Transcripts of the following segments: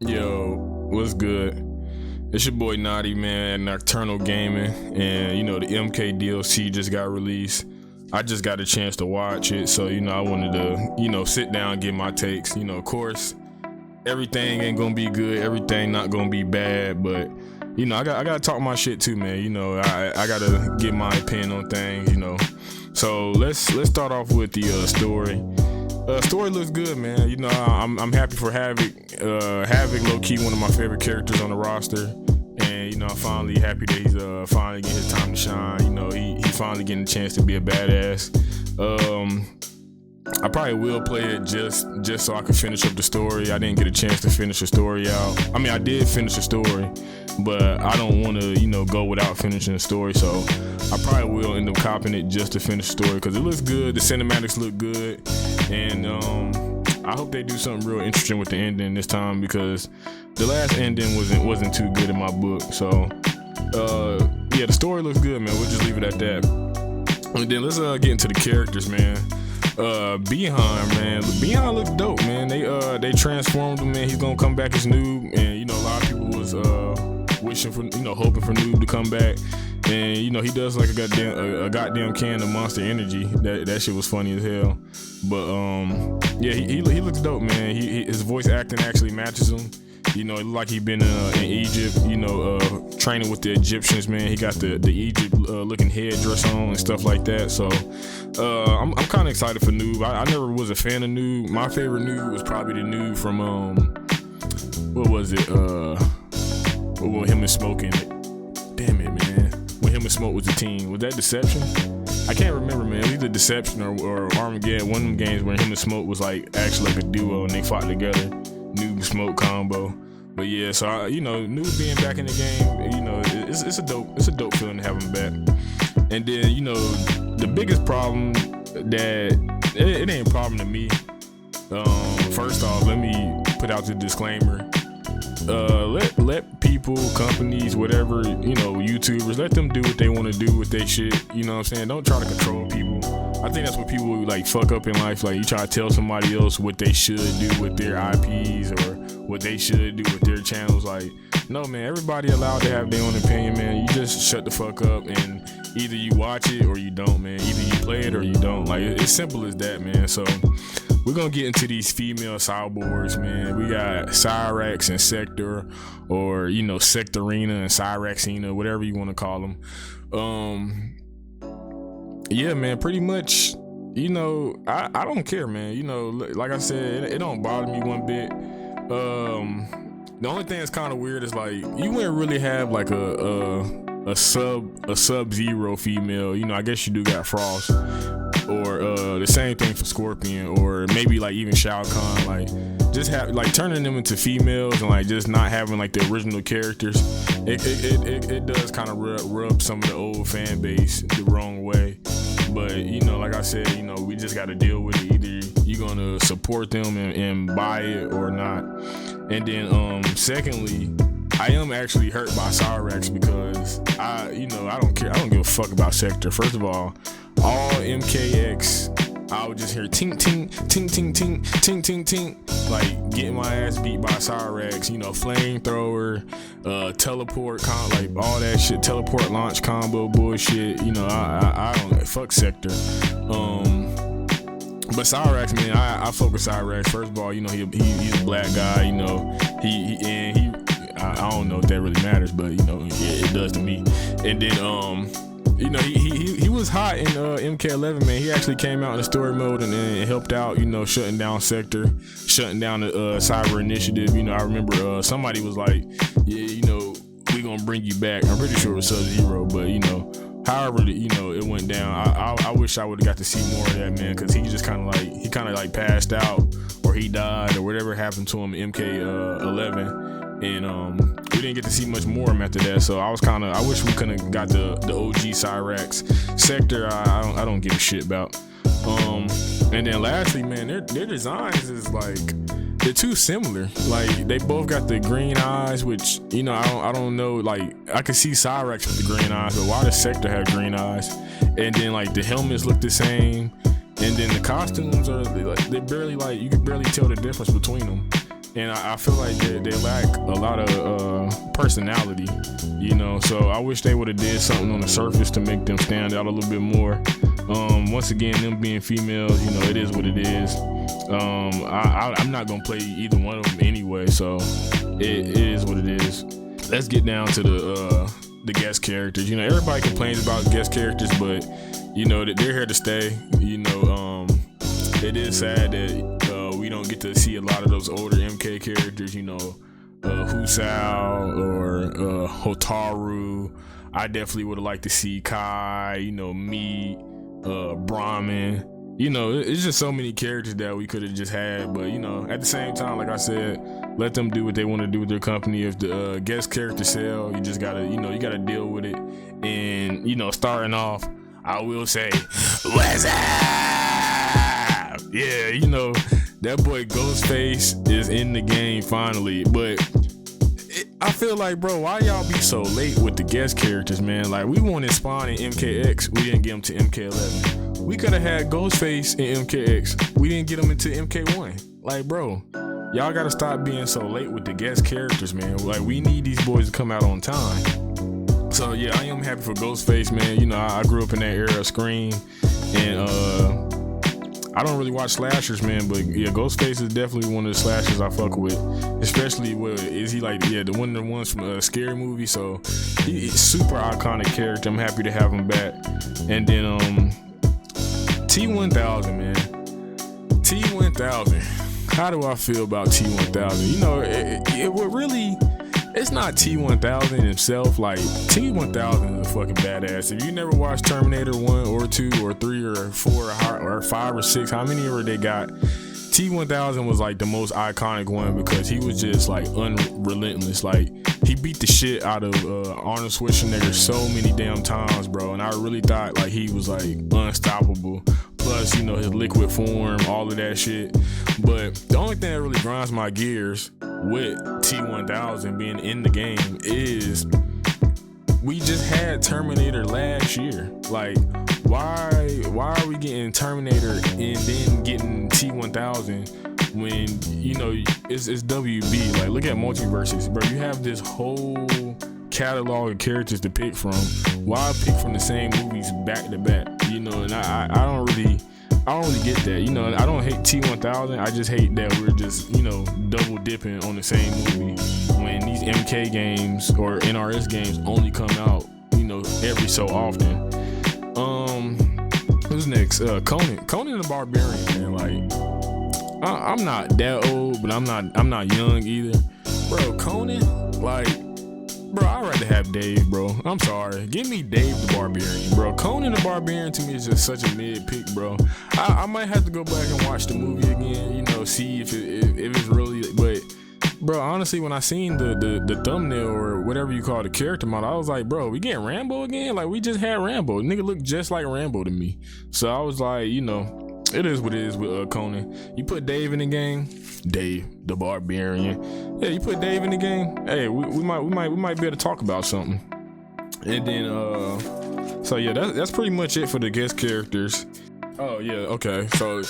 Yo, what's good? It's your boy Naughty, man, at Nocturnal Gaming, and the MK DLC just got released. I just got a chance to watch it, so I wanted to sit down and get my takes. Of course, everything ain't gonna be good, everything not gonna be bad, but I gotta talk my shit too, man. I gotta get my opinion on things. So let's start off with the story. Story looks good, man. I'm happy for Havoc. Havoc, low key, one of my favorite characters on the roster, and I'm finally happy that he's finally getting his time to shine. He's finally getting a chance to be a badass. I probably will play it just so I can finish up the story. I didn't get a chance to finish the story out. I mean, I did finish the story, but I don't want to, go without finishing the story. So I probably will end up copying it just to finish the story because it looks good. The cinematics look good, and I hope they do something real interesting with the ending this time because the last ending wasn't too good in my book. So yeah, the story looks good, man. We'll just leave it at that. And then let's get into the characters, man. Behind, man. Behind looks dope, man. They transformed him, man. He's gonna come back as Noob, and a lot of people was wishing for, hoping for Noob to come back, and he does like a goddamn can of Monster Energy. That shit was funny as hell. But yeah, he looks dope, man. His voice acting actually matches him. It look like he been in Egypt, training with the Egyptians, man. He got the Egypt looking headdress on and stuff like that. So I'm kind of excited for Noob. I never was a fan of Noob. My favorite Noob was probably the Noob from what was it? When him and Smoke in it. Damn it, man. When him and Smoke was a team. Was that Deception? I can't remember, man. Either Deception or Armageddon. One of them games where him and Smoke was like actually like a duo and they fought together. Noob Smoke combo. But yeah, so Noob being back in the game, it's a dope feeling to have him back. And then the biggest problem that it ain't a problem to me. First off, let me put out the disclaimer. Let people, companies, whatever, YouTubers, let them do what they want to do with their shit. You know what I'm saying? Don't try to control people. I think that's what people like fuck up in life. Like you try to tell somebody else what they should do with their IPs or what they should do with their channels. Like, no, man, everybody allowed to have their own opinion, man. You just shut the fuck up and either you watch it or you don't, man. Either you play it or you don't. Like, it's simple as that, man. So we're gonna get into these female cyborgs, man. We got Cyrax and Sector, or Sectorina and Cyraxina, whatever you want to call them. Yeah, man, pretty much, I don't care, man. Like I said, it don't bother me one bit. The only thing that's kind of weird is like you wouldn't really have like a Sub-Zero female. I guess you do got Frost, or the same thing for Scorpion, or maybe like even Shao Kahn. Like just have like turning them into females and like just not having like the original characters. It does kind of rub some of the old fan base the wrong way. But like I said, we just got to deal with it. Either you're gonna support them and buy it or not. And then secondly, I am actually hurt by Cyrax because I don't care. I don't give a fuck about Sector. First of all MKX, I would just hear ting ting ting ting ting ting ting ting, like getting my ass beat by Cyrax. Flamethrower, teleport, like all that shit, teleport launch combo bullshit. I don't fuck Sector. But Cyrax, man, I fuck with Cyrax. First of all, he's a black guy. I don't know if that really matters, but it does to me. And then he was hot in MK11, man. He actually came out in the story mode and helped out, shutting down Sector, shutting down the cyber initiative. I remember somebody was like, yeah, we gonna bring you back. I'm pretty sure it was Sub-Zero, but however it went down, I wish I would have got to see more of that, man, because he just kind of like passed out or he died or whatever happened to him in MK11. And we didn't get to see much more of him after that, so I wish we could have got the OG Cyrax. Sector, I don't give a shit about. And then lastly, man, their designs is like they're too similar. Like they both got the green eyes, which I don't know. Like I could see Cyrax with the green eyes, but why does Sector have green eyes? And then like the helmets look the same, and then the costumes are like they barely, like you can barely tell the difference between them. and I feel like they lack a lot of personality, you know. So I wish they would have did something on the surface to make them stand out a little bit more. Once again, them being females, you know, it is what it is. I'm not gonna play either one of them anyway, so it is what it is. Let's get down to the guest characters. You know, everybody complains about guest characters, but you know that they're here to stay. You know, it is sad that we don't get to see a lot of those older MK characters. You know, Husao or Hotaru. I definitely would have liked to see Kai. You know, me, Brahmin. You know, it's just so many characters that we could have just had, but you know, at the same time, like I said, let them do what they want to do with their company. If the guest character sell, you just gotta, you know, you gotta deal with it. And you know, starting off, I will say, what's up? Yeah, you know, that boy Ghostface is in the game finally, but I feel like, bro, why y'all be so late with the guest characters, man? Like, we wanted Spawn in MKX, we didn't get him to MK11. We could have had Ghostface in MKX, we didn't get him into MK1. Like, bro, y'all gotta stop being so late with the guest characters, man. Like, we need these boys to come out on time. So yeah, I am happy for Ghostface, man. You know, I grew up in that era of Scream, and I don't really watch slashers, man, but yeah, Ghostface is definitely one of the slashers I fuck with. Especially is he like, yeah, the one of the ones from a Scary Movie. So he's super iconic character. I'm happy to have him back. And then T1000, man. T1000. How do I feel about T1000? You know, it would really. It's not T1000 himself. Like, T1000 is a fucking badass. If you never watched Terminator 1 or 2 or 3 or 4 or 5 or 6, how many ever they got, T1000 was like the most iconic one because he was just like unrelentless. Like, he beat the shit out of Arnold Schwarzenegger so many damn times, bro. And I really thought like he was like unstoppable. Plus, you know, his liquid form, all of that shit. But the only thing that really grinds my gears with T1000 being in the game is we just had Terminator last year. Like, why are we getting Terminator and then getting T1000 when, you know, it's WB? Like, look at Multiverses, bro. You have this whole catalog of characters to pick from. Why pick from the same movies back to back? You know, and I don't really get that. You know, I don't hate T1000. I just hate that we're just, you know, double dipping on the same movie when these MK games or NRS games only come out, you know, every so often. Who's next? Conan the Barbarian, man. Like, I'm not that old, but I'm not young either, bro. Conan, like, bro, I'd rather have Dave, bro. I'm sorry. Give me Dave the Barbarian, bro. Conan the Barbarian to me is just such a mid pick, bro. I might have to go back and watch the movie again, you know, see if it's really, but bro, honestly, when I seen the thumbnail or whatever you call the character model, I was like, bro, we getting Rambo again? Like, we just had Rambo. Nigga looked just like Rambo to me. So I was like, you know, it is what it is with Conan. You put Dave in the game, Dave the Barbarian. Yeah, you put Dave in the game. Hey, we might be able to talk about something. And then so yeah, that's pretty much it for the guest characters. Oh yeah, okay. So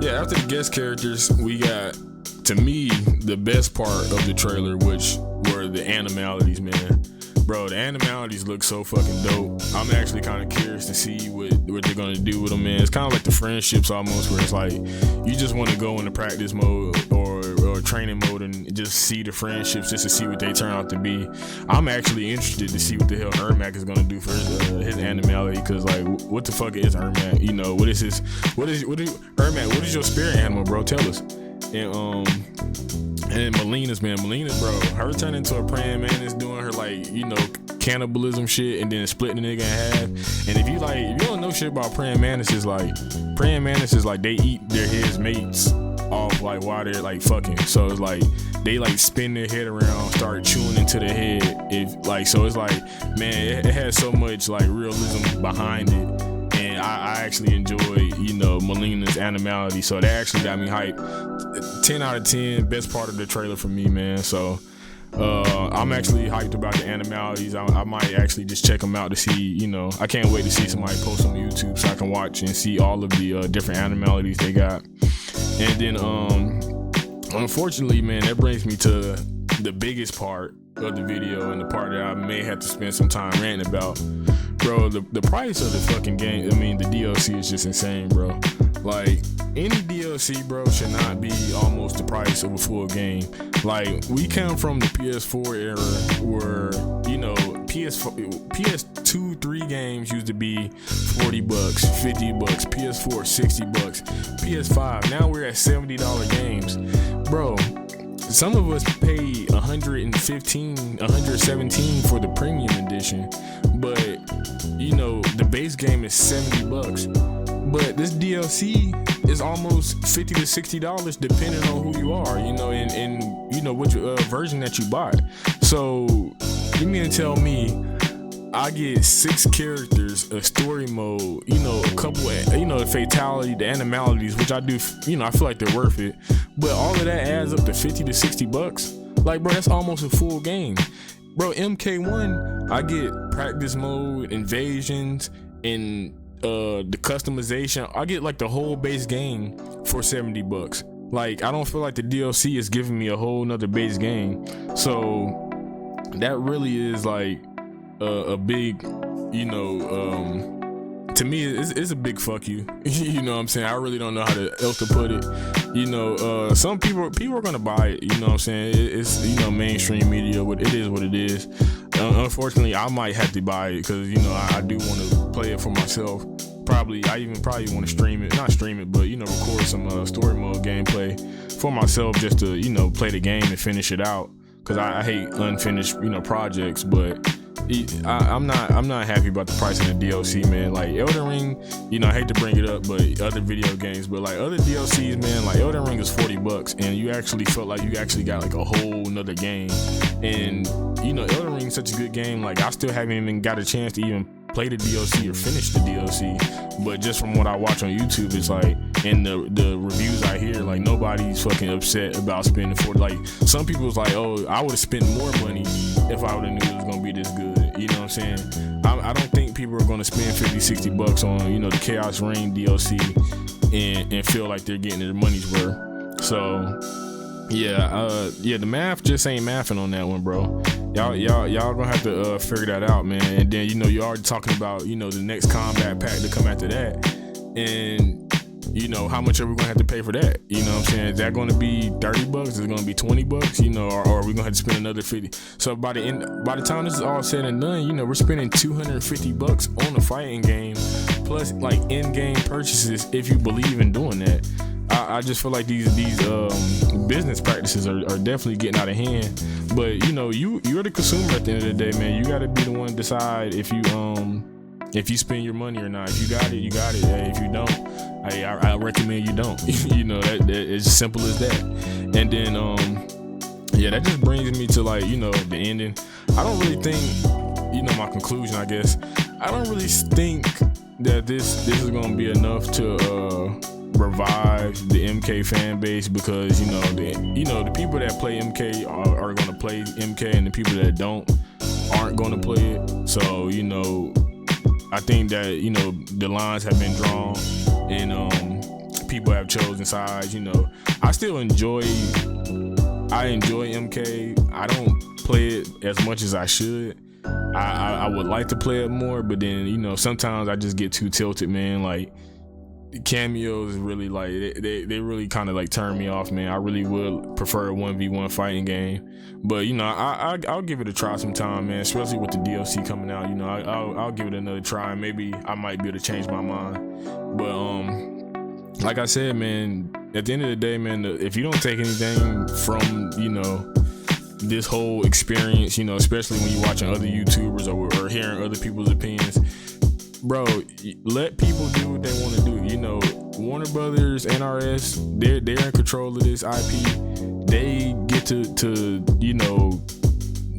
yeah, after the guest characters, we got, to me, the best part of the trailer, which were the animalities, man. Bro, the animalities look so fucking dope. I'm actually kind of curious to see what they're gonna do with them, man. It's kind of like the friendships almost, where it's like you just want to go into practice mode or training mode and just see the friendships, just to see what they turn out to be. I'm actually interested to see what the hell Ermac is gonna do for his animality, because like, what the fuck is Ermac? You know, what is Ermac? What is your spirit animal, bro? Tell us. And Melina's, bro, her turning into a praying mantis, doing her, like, you know, cannibalism shit, and then splitting the nigga in half. And if you don't know shit about praying mantises, like they eat their heads mates off, like, while they're like fucking. So it's like they like spin their head around, start chewing into the head. So it's like, man, it has so much like realism behind it. And I actually enjoy, you know, Melina's animality, so that actually got me hyped. 10 out of 10, best part of the trailer for me, man. So I'm actually hyped about the animalities. I might actually just check them out to see, you know, I can't wait to see somebody post on YouTube so I can watch and see all of the different animalities they got. And then unfortunately, man, that brings me to the biggest part of the video, and the part that I may have to spend some time ranting about. Bro, the price of the fucking game, I mean, the DLC is just insane, bro. Like, any DLC, bro, should not be almost the price of a full game. Like, we come from the PS4 era where, you know, PS2, 3 games used to be $40, $50, PS4, $60, PS5. Now we're at $70 games. Bro, some of us pay $115, $117 for the premium edition, but you know the base game is $70. But this DLC is almost $50 to $60 depending on who you are, you know, and you know which version that you buy. So you mean to tell me I get 6 characters, a story mode, you know, a couple of, you know, the fatality, the animalities, which I do, you know, I feel like they're worth it. But all of that adds up to $50 to $60. Like, bro, that's almost a full game. Bro, MK1, I get practice mode, invasions, and the customization. I get like the whole base game for $70. Like, I don't feel like the DLC is giving me a whole nother base game. So that really is like a big, you know, to me it's a big fuck you. You know what I'm saying? I really don't know how else to put it. You know, some people are gonna buy it, you know what I'm saying? It's, you know, mainstream media, but it is what it is. Unfortunately, I might have to buy it because, you know, I do want to play it for myself. Probably want to stream it, not stream it, but, you know, record some story mode gameplay for myself just to, you know, play the game and finish it out. Cause I hate unfinished, you know, projects, but I'm not happy about the price of the DLC, man. Like Elden Ring, you know, I hate to bring it up, but other video games, but like other DLCs, man, like Elden Ring is $40, and you actually felt like you actually got like a whole nother game. And you know, Elden Ring is such a good game. Like I still haven't even got a chance to even play the DLC or finish the DLC, but just from what I watch on YouTube, it's like, and the reviews I hear, like nobody's fucking upset about spending $40. Like some people was like, oh, I would have spent more money if I would have knew it was gonna be this good. You know what I'm saying? I don't think people are gonna spend $50-$60 on, you know, the Khaos Reigns DLC and feel like they're getting their money's worth. So yeah, the math just ain't mathing on that one, bro. Y'all gonna have to figure that out, man. And then, you know, you're already talking about, you know, the next combat pack to come after that, and you know, how much are we gonna have to pay for that? You know what I'm saying? Is that gonna be $30? Is it gonna be $20? You know, or are we gonna have to spend another $50? So by the time this is all said and done, you know, we're spending $250 on a fighting game, plus like in-game purchases if you believe in doing that. I just feel like these business practices are definitely getting out of hand. But you know, you're the consumer at the end of the day, man. You gotta be the one to decide if you spend your money or not. If you got it, you got it. Hey, if you don't, hey, I recommend you don't. You know, that it's as simple as that. And then yeah, that just brings me to, like, you know, the ending. I don't really think, you know, my conclusion, I guess, I don't really think that this is gonna be enough to revive the MK fan base, because you know the people that play MK are gonna play MK, and the people that don't aren't gonna play it. So, you know, I think that, you know, the lines have been drawn, and people have chosen sides. You know, I enjoy MK. I don't play it as much as I should. I would like to play it more, but then, you know, sometimes I just get too tilted, man. Like cameos really, like, they really kind of like turn me off, man. I really would prefer a 1v1 fighting game, but you know, I'll give it a try sometime, man, especially with the DLC coming out. You know, I'll give it another try. Maybe I might be able to change my mind. But like I said, man, at the end of the day, man, if you don't take anything from, you know, this whole experience, you know, especially when you're watching other YouTubers or hearing other people's opinions, bro, let people do what they want to do. You know, Warner Brothers, NRS, they're in control of this IP. They get to you know,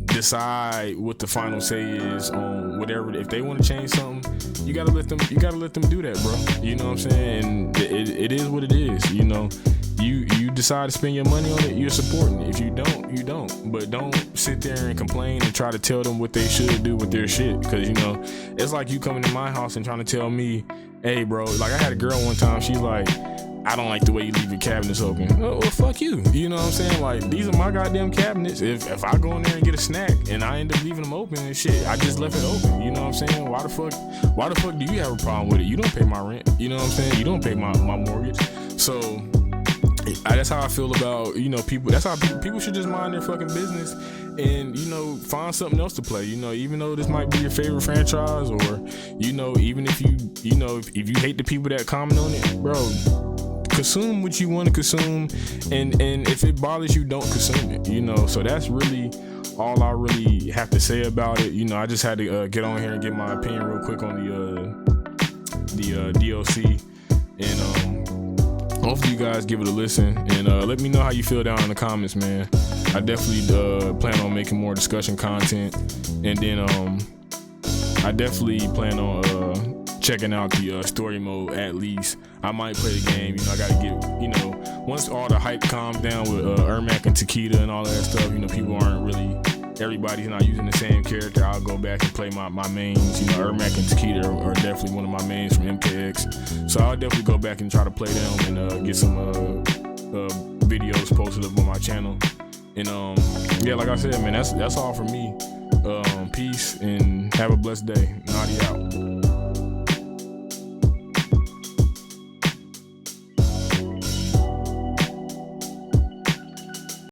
decide what the final say is on whatever. If they want to change something, you gotta let them do that, bro. You know what I'm saying? And it is what it is. You know, you decide to spend your money on it, you're supporting it. If you don't, you don't. But don't sit there and complain and try to tell them what they should do with their shit, because, you know, it's like you coming to my house and trying to tell me, hey bro, like I had a girl one time, she's like, I don't like the way you leave your cabinets open. Oh, well, fuck you. You know what I'm saying? Like, these are my goddamn cabinets. If I go in there and get a snack and I end up leaving them open and shit, I just left it open. You know what I'm saying? Why the fuck do you have a problem with it? You don't pay my rent. You know what I'm saying? You don't pay my mortgage. So that's how I feel about, you know, people. That's how people should just mind their fucking business and, you know, find something else to play. You know, even though this might be your favorite franchise, or, you know, even if you know, if you hate the people that comment on it, bro, consume what you want to consume, and if it bothers you, don't consume it. You know, so that's really all I really have to say about it. You know, I just had to get on here and get my opinion real quick on the DLC, and hopefully you guys give it a listen, and let me know how you feel down in the comments, man. I definitely plan on making more discussion content, and then I definitely plan on checking out the story mode at least. I might play the game, you know, I gotta get, you know, once all the hype calms down with Ermac and Takeda and all that stuff, you know, people aren't really, everybody's not using the same character, I'll go back and play my mains. You know, Ermac and Takeda are definitely one of my mains from MKX, so I'll definitely go back and try to play them and get some videos posted up on my channel. And yeah, like I said, man, that's all for me. Peace and have a blessed day. Naughty out.